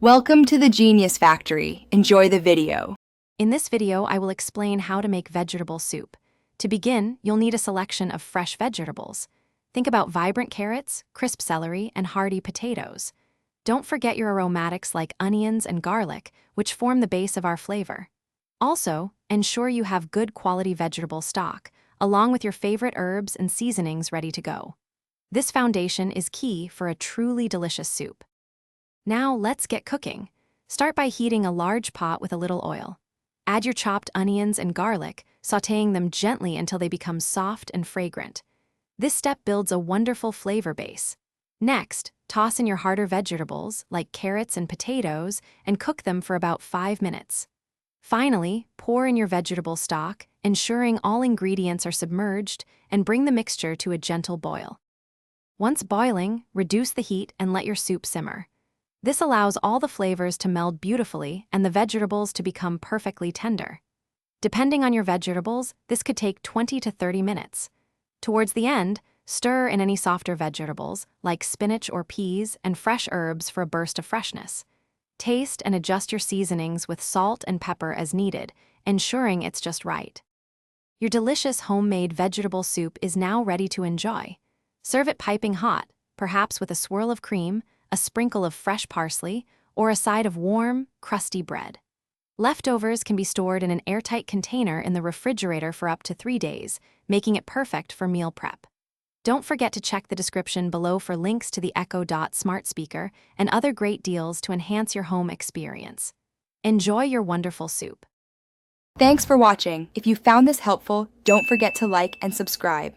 Welcome to the Genius Factory. Enjoy the video. In this video, I will explain how to make vegetable soup. To begin, you'll need a selection of fresh vegetables. Think about vibrant carrots, crisp celery, and hearty potatoes. Don't forget your aromatics like onions and garlic, which form the base of our flavor. Also, ensure you have good quality vegetable stock, along with your favorite herbs and seasonings ready to go. This foundation is key for a truly delicious soup. Now let's get cooking. Start by heating a large pot with a little oil. Add your chopped onions and garlic, sautéing them gently until they become soft and fragrant. This step builds a wonderful flavor base. Next, toss in your harder vegetables, like carrots and potatoes, and cook them for about 5 minutes. Finally, pour in your vegetable stock, ensuring all ingredients are submerged, and bring the mixture to a gentle boil. Once boiling, reduce the heat and let your soup simmer. This allows all the flavors to meld beautifully and the vegetables to become perfectly tender. Depending on your vegetables, this could take 20 to 30 minutes. Towards the end, stir in any softer vegetables, like spinach or peas, and fresh herbs for a burst of freshness. Taste and adjust your seasonings with salt and pepper as needed, ensuring it's just right. Your delicious homemade vegetable soup is now ready to enjoy. Serve it piping hot, perhaps with a swirl of cream, a sprinkle of fresh parsley, or a side of warm, crusty bread. Leftovers can be stored in an airtight container in the refrigerator for up to 3 days, making it perfect for meal prep. Don't forget to check the description below for links to the Echo Dot smart speaker and other great deals to enhance your home experience. Enjoy your wonderful soup. Thanks for watching. If you found this helpful, don't forget to like and subscribe.